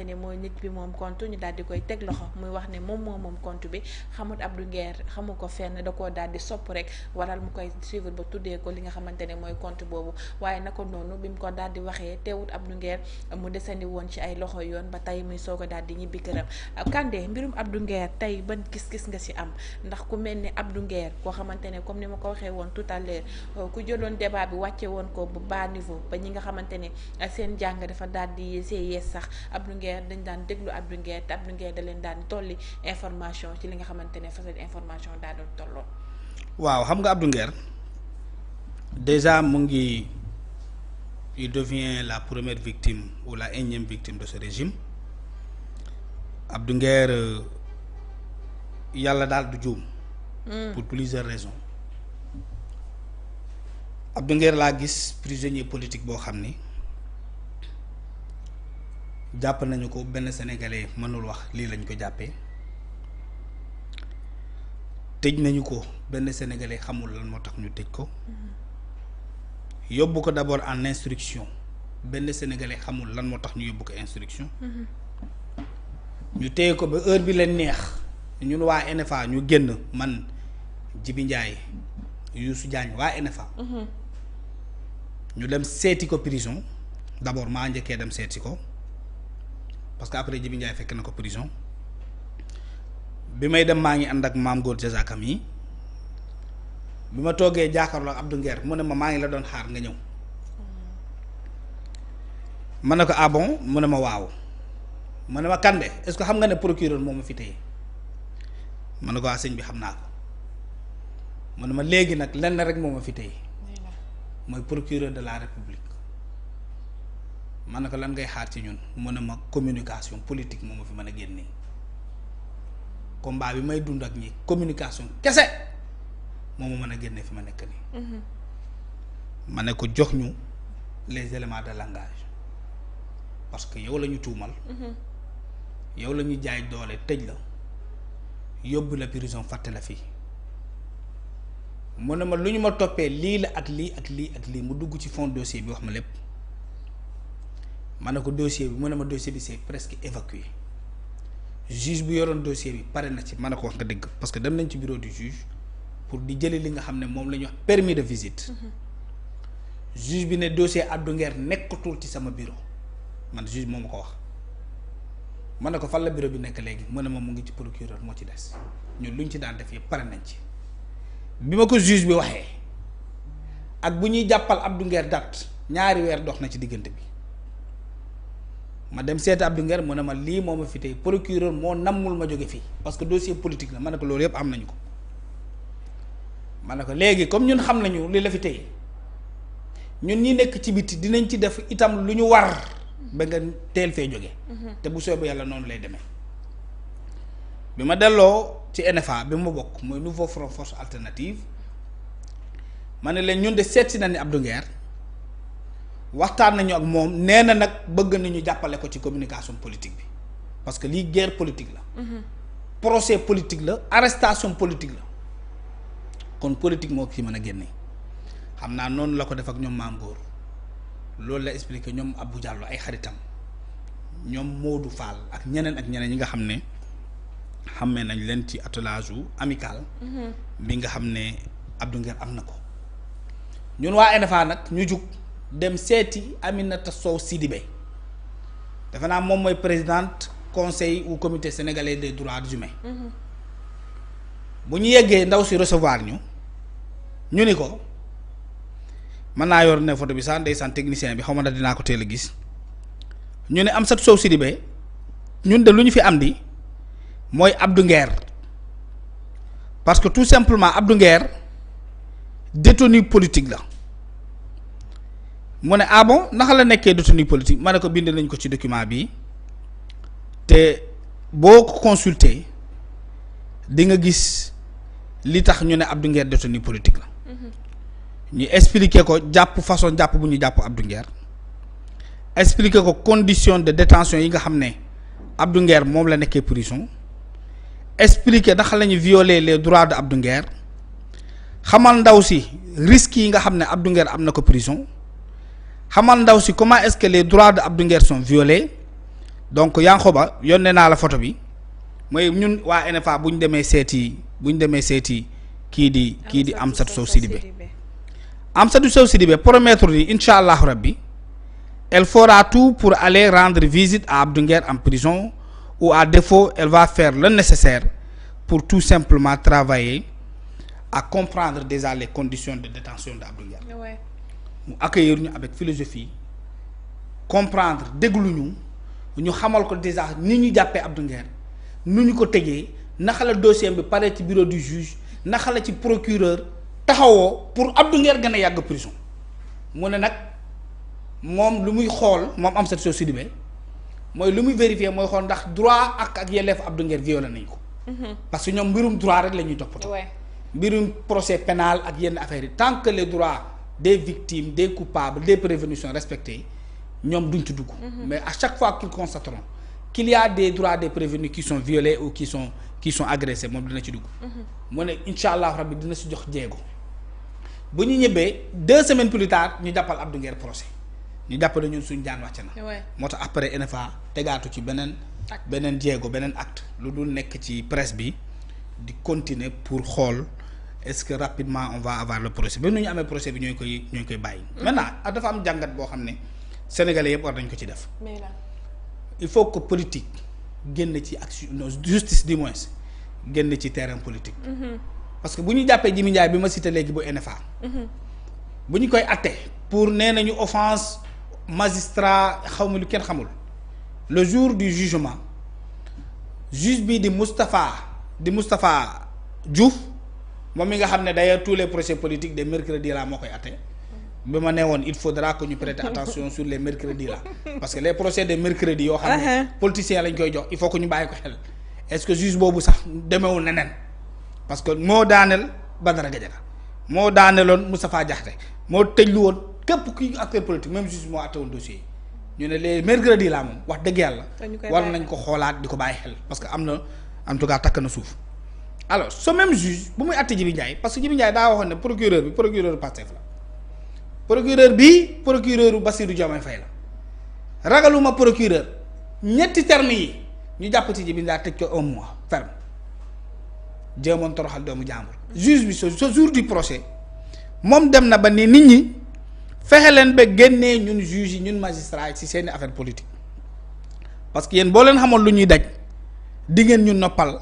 xamante ne mooy nit bi moom compte ñu daal di koy teg loxo muy wax ne moom moom compte bi xamut Abdou Nguer xamu ko fenn da koo daal di sopp rek waral mu koy suivre ba tuddee ko li nga xamante ne mooy compte boobu waaye naka noonu bi mu ko daal di waxee teewut Abdou Nguer mu desandi woon ci ay loxo yoon ba tey muy soog a daal di ñibbi këram. Kandé mbirum Abdou Nguer tey ban gis-gis nga ci am ndax ku mel ni Abdou Nguer koo xamante ne comme ni ma ko waxee woon tout à l'heure ku jëloon débat bi wàcce woon ko bu bas niveau ba ñi nga xamante ne seen jàng dafa daal di yees sax Abdou Nguer dañ daan déglu Abdou Nguer te Abdou Nguer da leen daan tolli information ci li nga xamante ne fa information daa doon tolloo. waaw xam nga Abdou Nguer déjà mu ngi il devient la première victime ou la énième victime de ce régime Abdou Nguer yàlla daal du juum. pour plusieurs raisons. Abdou Nguer laa gis prisonnier politique boo xam ni jàpp nañu ko benn sénégalais mënul wax lii lañ ko jàppee tëj nañu ko benn sénégalais xamul lan moo tax ñu tëj ko yóbbu ko d'abord en instruction benn sénégalais xamul lan moo tax ñu yóbbu ko instruction ñu téye ko ba heure bi leen neex ñun waa NFA ñu génn man Jibi Ndiaye Youssou Diagne waa NFA ñu dem seeti ko prison d'abord maa njëkkee dem seeti ko parce que après Jibi Ndiaye fekk na ko prison bi may dem maa ngi ànd ak maam Góor Jazakam yi bi ma toogee jàkkaarloo ak Abdou Nguer mu ne ma maa ngi la doon xaar nga ñëw ma ne ko ah bon mu ne ma waaw mu ne ma Kandé est-ce que xam nga ne procureur moo ma fi téye ma ne ko waa sëñ bi xam naa ko mu ne ma léegi nag lenn rek moo ma fi téye mooy procureur de la république ma ne ko lan ngay xaar ci ñun mu ne ma communication politique moo ma fi mën a génne combat bi may dund ak ñi communication kese moo ma mën a génne fi ma nekk nii ma ne ko jox ñu les éléments de langage parce que yow la ñu tuumal yow la ñu jaay doole tëj la yóbbu la prison fàtte la fii mu ne ma lu ñu ma toppee lii la ak lii ak lii ak lii mu dugg ci fond dossier bi wax ma lépp ma ne ko dossier bi mu ne ma dossier bi c'est presque évacué juge bu yoroon dossier bi pare na ci ma ne ko wax nga dëgg parce que dem nañ ci bureau du juge pour di jëli li nga xam ne moom la ñuy wax permis de visite juge bi ne dossier Abdou Nguer nekkatul ci sama bureau man juge moo ma ko wax ma ne ko fan la bureau bi nekk léegi mu ne ma mu ngi ci procureur moo ci des ñun luñ ci daan def yëpp pare nañ ci bi ma ko juge bi waxee ak bu ñuy jàppal Abdou Nguer date ñaari weer dox na ci diggante bi ma dem seeti Abdou Nguer mu ne ma lii moo ma fi tey procureur moo nammul ma jóge fii parce que dossier politique la ma ne ko loolu yëpp am nañu ko ma ne ko léegi comme ñun xam nañu li la fi tey ñun ñi nekk ci biti dinañ ci def itam lu ñu war ba nga teel fee jóge te bu soobee yàlla noonu lay demee bi ma delloo ci NFA bi ma bokk mooy nouveau front force alternative ma ne leen ñun de seet si na ni Abdou Nguer waxtaan nañu ak moom nee na nag bëgg nañu jàppale ko ci communication politique bi parce que lii guerre politique la procès politique la arrestation politique la kon politique moo ko ci mën a génne xam naa noonu la ko def ak ñoom maam góor loolu la expliqué ñoom Abou Diallo ay xaritam ñoom Modou Fall ak ñeneen ñi nga xam ne xammee nañ leen ci attelage u amical bi nga xam ne Abdou Nguer am na ko ñun waa NFA nag ñu jug dem seeti Aminata Sow Sidibé defe naa moom mooy présidente conseil ou comité sénégalais des droits humains bu ñu yeggee ndaw si recevoir ñu ni ko mën naa yor ne photo bi sax ndeysaan technicien bi xaw ma da dinaa ko teel a gis ñu ne Amsatou Sow Sidibé ñun de lu ñu fi am di mooy Abdou Nguer parce que tout simplement Abdou Nguer détenu politique la mu ne ah bon naka la nekkee détenu politique ma ne ko bind nañ ko ci document bi te boo ko consulter di nga gis li tax ñu ne Abdou Nguer détenu politique la ñu expliquer ko jàpp façon jàpp bu ñu jàpp Abdou Nguer expliquer ko condition de détention yi nga xam ne Abdou Nguer moom la nekkee prison expliquer naka la ñu violer les droits de Abdou Nguer xamal ndaw si risques yi nga xam ne Abdou Nguer am na ko prison xamal ndaw si comment est-ce que les droits de Abdou Nguer sont violés donc Yankoba yónnee naa la photo bi mooy ñun waa NFA bu ñu demee seeti kii di Amsatou Sow Sidibé Amsatou Sow Sidibé promettre ni incha allahu rabbi elle fera tout pour aller rendre visite à Abdou Nguer en prison ou à défaut elle va faire le nécessaire pour tout simplement travailler à comprendre déjà les conditions de détention de Abdou Nguer. Ouais. Mu accueillir ñu avec philosophie comprendre déglu ñu xamal ko déjà ni ñu jàppee Abdou Nguer nu ñu ko tëjee naka la dossier bi pare ci bureau du juge naka la ci procureur taxawoo pour Abdou Nguer gën a yàgg prison mu ne nag moom lu muy xool moom Amsatou Sow Sidibé mooy lu muy vérifier mooy xool ndax droit ak yelleef Abdou Nguer violé nañ ko. Parce que ñoom mbirum droit rek la ñuy toppatoo. mbirum procès pénal ak yenn affaires yi tant que les droits des victimes des coupables des prévenus sont respectés ñoom duñ ci dugg. Mais à chaque fois qu'ils constateront qu'il y a des droits des prévenus qui sont violés ou qui sont agressés moom dina ci dugg. mu ne incha allah rabbi dina si jox jéego bu ñu ñëbbee 2 semaines plus tard ñu jàppal Abdou Nguer procès ñu jàppale ñun suñu jaan wàcc na. moo tax après NFA tegaatu ci beneen jéego beneen acte lu dul nekk ci presse bi di continuer pour xool. Est-ce que rapidement on va avoir le procès ba nu ñu amee procès bi ñooy koy bàyyi. Maintenant dafa am jàngat boo xam ne sénégalais yëpp war nañ ko ci def. Il faut que politique génn ci action justice du moins génn ci terrain politique. Parce que bu ñu jàppee Jimi Ndiaye bi ma cité léegi bu NFA. bu ñu koy atte pour nee nañu offense magistrat xaw ma lu kenn xamul le jour du jugement juge bi di Moustapha Diouf. moom mi nga xam ne d'ailleurs tous les procès politiques des mercredis là moo koy atte bi ma nee woon il faudra que ñu prêter attention sur les mercredis là parce que les procès des mercredis yoo xam ne politiciens lañ koy jox il faut que ñu bàyyi ko xel est-ce que juge boobu sax demewul neneen parce que moo daaneel Badara Gadiaga moo daaneeloon Moustapha Diakhaté moo tëjlu woon képp kuy acteur politique même juge moo atte woon dossier yi ñu ne les mercredis là moom wax dëgg yàlla war nañ ko xoolaat di ko bàyyi xel parce que am na en tout cas takk na suuf. Alors ce même juge bu muy àtte Djibi Ndiaye parce que Djibi Ndiaye daa waxoon ne procureur Pastef la procureur Bassirou Diomaye Faye la ragaluma procureur ñetti termes yi ñu jàpp ci Djibi Ndiaye tëj ko 1 mois ferme jéemoon toroxal doomu jàmbur juge bi ce jour du procès moom dem na ba ni nit ñi fexe leen ba génnee ñun juge yi ñun magistrat yi ci seeni affaire politique parce que yéen boo leen xamoon lu ñuy daj di ngeen ñu noppal.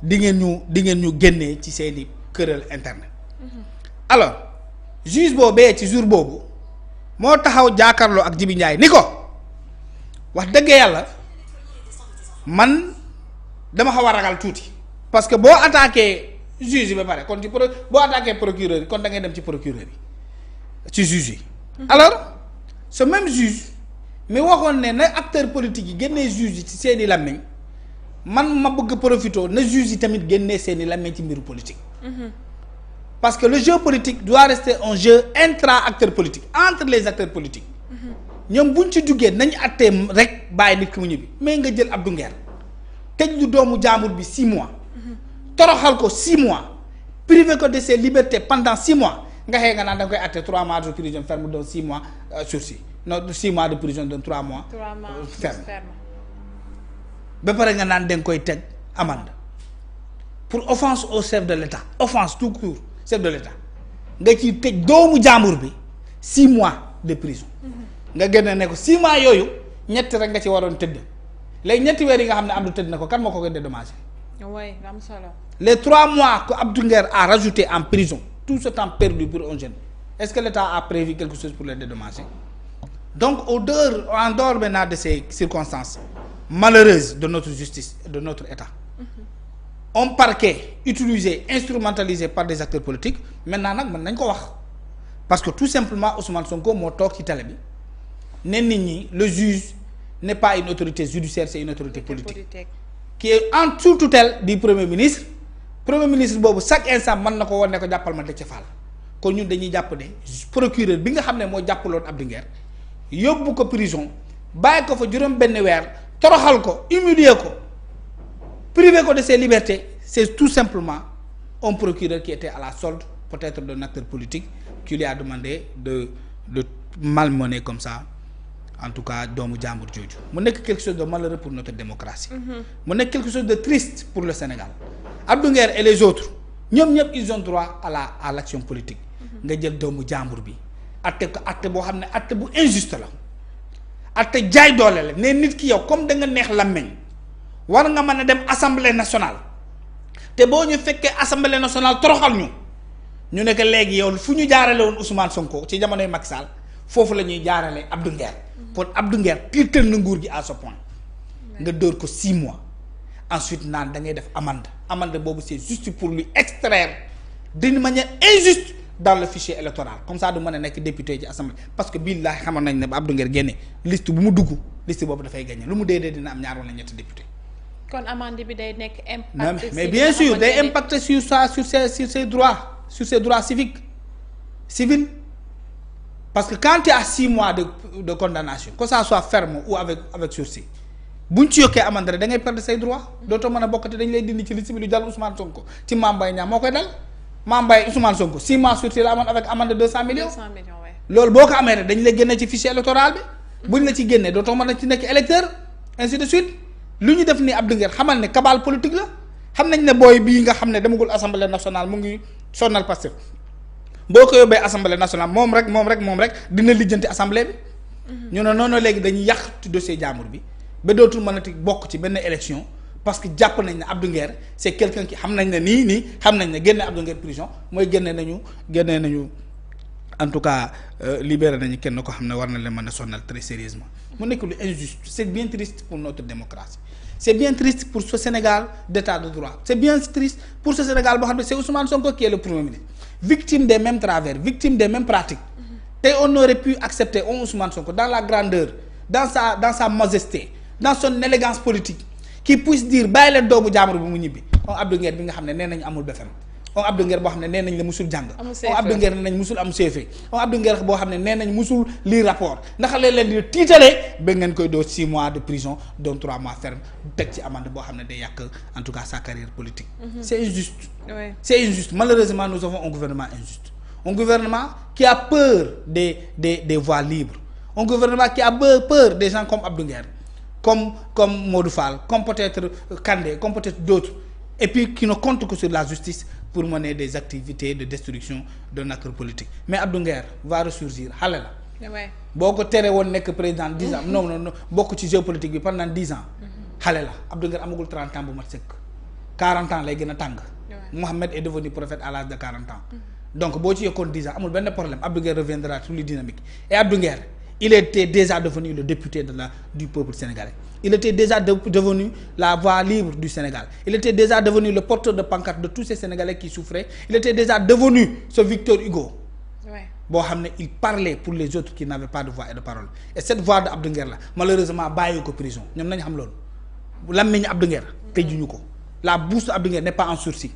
di ngeen ñu génnee ci seeni këral internet alors juge boobee ci jour boobu moo taxaw jàkkaarloo ak Djibi Ndiaye ni ko wax dëgg yàlla man dama xaw a ragal tuuti parce que boo attaqué juge yi ba pare kon ci boo attaqué procureur yi kon da ngay dem ci procureur yi ci juge yi alors ce même juge mi waxoon ne na acteur politique yi génnee juge yi ci seeni làmmiñ man ma bëgg profiter na juge yi tamit génnee seeni làmmiñ ci mbiru politique. Parce que le jeu politique doit rester un jeu intra-acteurs politiques entre les acteurs politiques. ñoom buñ ci duggee nañ attee rek bàyyi nit ki mu ñibbi mais nga jël Abdou Nguer tëj lu doomu jaambur bi 6 mois. toroxal ko 6 mois. privé ko de ses libertés pendant 6 mois nga xëy nga naan da nga koy atte 3 mois de prison ferme de 6 mois sursis non 6 mois de prison de 3 mois. 3 mois ferme. ba pare nga naan danga koy teg amende pour offense au chef de l'État offense tout court chef de l'État nga ciy tëj doomu jàmbur bi 6 mois de prison nga génne ne ko 6 mois yooyu ñetti rek nga ci waroon tëdd léegi ñetti weer yi nga xam ne Abdou tëdd na ko kan moo ko koy dédommagé. oui am solo. les 3 mois que Abdou Nguer a rajouté en prison tout ce temps perdu pour un jeune est-ce que l'État a prévu quelque chose pour les dédommager donc en dehors maintenant de ces circonstances malheureuse de notre justice et de notre État. Un parquet utilisé instrumentalisé par des acteurs politiques maintenant nag mën nañ ko wax parce que tout simplement Ousmane Sonko moo toog ci télé bi ne nit ñi le juge n'est pas une autorité judiciaire c'est une autorité politique qui est en sous tutelle du premier ministre boobu chaque instant mën na ko woon ne ko jàppal ma Déthié Fall kon ñun dañuy jàpp ne procureur bi nga xam ne moo jàppaloon Abdou Nguer yóbbu ko prison bàyyi ko fa juróom benn weer toroxal ko humilier ko privé ko de ses libertés c'est tout simplement un procureur qui était à la solde peut-être d'un acteur politique qui lui a demandé de malmener comme ça en tout cas doomu jàmbur jooju mu nekk quelque chose de malheureux pour notre démocratie. mu nekk quelque chose de triste pour le Sénégal. Abdou Nguer et les autres ñoom ñëpp ils ont droit à l'action politique. nga jël doomu jàmbur bi atte ko atte boo xam ne atte bu injuste la atte jaay doole la ne nit ki yow comme da nga neex làmmeñ war nga mën a dem assemblée nationale te boo ñu fekkee assemblée nationale toroxal ñu ne que léegi yow fu ñu jaarale woon Ousmane Sonko ci jamonoy Macky Sall foofu la ñuy jaarale Abdou Nguer pour Abdou Nguer tiital na nguur gi à ce point nga dóor ko 6 mois ensuite naan da ngay def amende boobu c'est juste pour lui extraire d'une manière injuste dans le fichier électoral comme ça du mën a nekk député ci assemblée parce que billahi xamoon nañ ne ba Abdou Nguer génne liste bu mu dugg liste boobu dafay gagné lu mu dee dina am ñaar wala ñetti député. kon amende bi day nekk impact. mais bien sûr day impacter sur ses droits civils parce que quand tu as 6 mois de condamnation que ça soit ferme ou avec sursis buñ ci yokkee amende rek da ngay perdre say droits dootoo mën a bokkati dañ lay dindi ci liste bi lu jàll Ousmane Sonko ci Mame Mbaye Niang moo koy dal Mame Mbaye Ousmane Sonko 6 mois sursis la amoon avec amende de 200 millions. 200 millions ouais. Loolu boo ko amee rek dañ lay génne ci fichier électoral bi buñ la ci génnee dootoo mën a ci nekk électeur ainsi de suite lu ñu def nii Abdou Nguer xamal ne cabale politique la xam nañ ne booy bii nga xam ne demagul assemblée nationale mu ngi sonnal Pastef boo ko yóbbee assemblée nationale moom rek dina lijjanti assemblée bi. ñu ne noonu léegi dañuy yàq ci dossier jàmbur bi ba dootul mënati bokk ci benn élection parce que jàpp nañ ne Abdou Nguer c'est quelqu'un qui xam nañ ne nii xam nañ ne génne Abdou Nguer prison mooy génne nañu en tout cas libéré nañu kenn ko xam ne war na leen mën a sonnal très sérieusement mu nekk lu injuste c'est bien triste pour notre démocratie c'est bien triste pour ce Sénégal d'état de droit c'est bien triste pour ce Sénégal boo xam ne c'est Ousmane Sonko qui est le premier ministre victime des mêmes travers victime des mêmes pratiques te on aurait pu accepter Ousmane Sonko dans la grandeur dans sa majesté dans son élégance politique qui puisse dire bàyyi leen doomu jaamur bi mu ñibbi on Abdou Nguer bi nga xam ne nee nañ amul BFM on Abdou Nguer boo xam ne nee nañ la musul jàng on Abdou Nguer nee nañ musul am CFEE on Abdou Nguer boo xam ne nee nañ musul lire rapport ndax leen di tiitalee ba ngeen koy doo 6 mois de prison dont 3 mois ferme teg ci amende boo xam ne day yàq en tout cas sa carrière politique. C'est injuste. Oui. C'est injuste malheureusement nous avons un gouvernement injuste un gouvernement qui a peur des voix libres un gouvernement qui a peur des gens comme Abdou Nguer comme Modou Fall comme peut-être Kandé comme peut-être d'autres et puis qui ne comptent que sur la justice pour mener des activités de destruction d'un acteur politique mais Abdou Nguer va ressurgir xale la boo ko tere woon nekk président 10 ans non bokk ci géopolitique bi pendant 10 ans xale la Abdou Nguer amagul 30 ans bu mat sëkk 40 ans lay gën a tàng Mohamed est devenu prophète à l'âge de 40 ans donc boo ci yokkoon 10 ans amul benn problème Abdou Nguer reviendra sur les dynamiques et Abdou Nguer il était déjà devenu le député du peuple sénégalais il était déjà devenu la voix libre du Sénégal il était déjà devenu le porteur de pancarte de tous ces Sénégalais qui souffraient il était déjà devenu ce Victor Hugo boo xam ne il parlait pour les autres qui n'avaient pas de voix et de parole et cette voix de Abdou Nguer la malheureusement bàyyi ko prison ñoom nañu xam loolu làmmiñu Abdou Nguer tëjuñu ko la bouche de Abdou Nguer n'est pas en sursis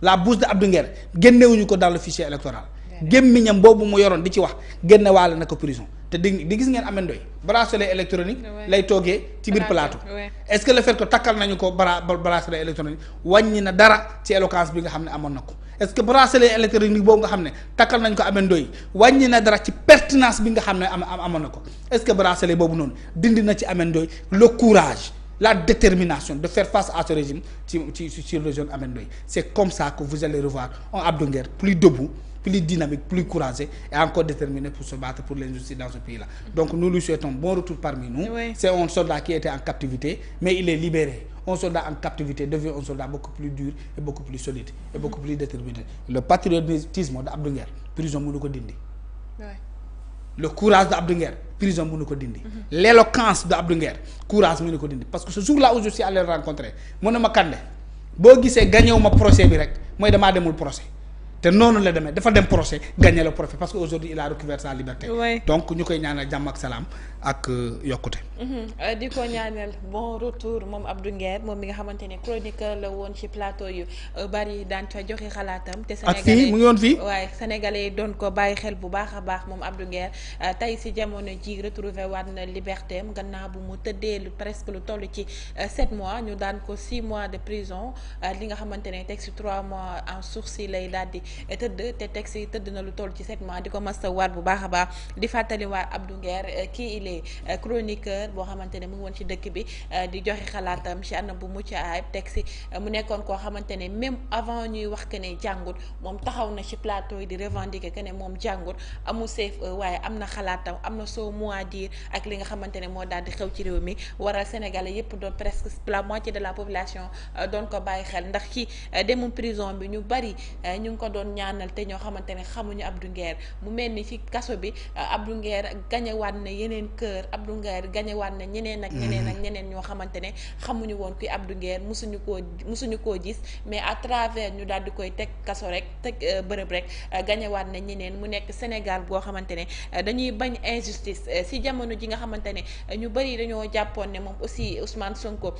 la bouche de Abdou Nguer génnewuñu ko dans le fichier électoral gémmiñam boobu mu yoroon di ci wax génne waale na ko prison te di gis ngeen Ameth Ndoye bracelet électronique lay toogee ci biir plateau est-ce que le fait que takkal nañu ko bracelet électronique wàññi na dara ci éloquence bi nga xam ne amoon na ko est-ce que bracelet électronique boobu nga xam ne takkal nañ ko Ameth Ndoye wàññi na dara ci pertinence bi nga xam ne amoon na ko est-ce que bracelet boobu noonu dindi na ci Ameth Ndoye le courage la détermination de faire face à ce régime sur le jeune Ameth Ndoye c'est comme ça que vous allez revoir un Abdou Nguer plus debout plus dynamique, plus courageux et encore déterminé pour se battre pour l'injustice dans ce pays-là. Donc nous lui souhaitons bon retour parmi nous. Oui. C'est un soldat qui était en captivité, mais il est libéré. Un soldat en captivité devient un soldat beaucoup plus dur et beaucoup plus solide et beaucoup plus déterminé. Le patriotisme d'Abdou Nguer, prison mënu ko dindi. Le courage d'Abdou Nguer, prison mënu ko dindi. L'éloquence d'Abdou Nguer, courage mënu ko dindi. Parce que ce jour-là où je suis allé le rencontrer, mu ne ma Kandé boo gisee gagné wu ma procès bi rek mooy damaa demul procès. te noonu la demee dafa dem procès gagner le procès parce que aujourd'hui il a recouvert sa liberté. Oui. Donc ñu koy ñaanal jàmm ak salaam ak yokkute. di ko ñaanal bon retour moom Abdou Nguer moom mi nga xamante ne chroniqueur la woon ci plateau yu bari daan fa joxe xalaatam. te Sénégalais ak fii mu ngi woon fii. waaye Sénégalais yi doon ko bàyyi xel bu baax a baax moom Abdou Nguer tey si jamono ji retrouvé waat na liberté am gannaaw bu mu tëddee presque lu toll ci 7 mois ñu daan ko 6 mois de prison li nga xamante ne teg si 3 mois en sursis lay daal di tëdd te teg si tëdd na lu toll ci 7 mois di ko masta waat bu baax a baax di fàttali waa Abdou Nguer kii il est chroniqueur boo xamante ne mu ngi woon ci dëkk bi di joxe xalaatam ci anam bu mucc ayib teg si mu nekkoon koo xamante ne même avant ñuy wax que ne jàngut moom taxaw na ci plateau yi di revendiquer que ne moom jàngut amul CFE waaye am na xalaatam am na son mot à dire ak li nga xamante ne moo daal di xew ci réew mi waral Sénégalais yépp doon presque la moitié de la population doon ko bàyyi xel ndax ci demum prison bi ñu bari ñu ngi ko doon ñaanal te ñoo xamante ne xamuñu Abdou Nguer mu mel ni ci kaso bi Abdou Nguer gañewaat na yeneen kër Abdou Nguer gañewaat na ñeneen ak ñeneen ak ñeneen ñoo xamante ne xamuñu woon kuy Abdou Nguer musuñu koo gis mais à travers ñu daal di koy teg kaso rek teg bërëb rek gañewaat na ñeneen mu nekk Sénégal boo xamante ne dañuy bañ injustice ci jamono ji nga xamante ne ñu bari dañoo jàppoon ne moom aussi Ousmane Sonko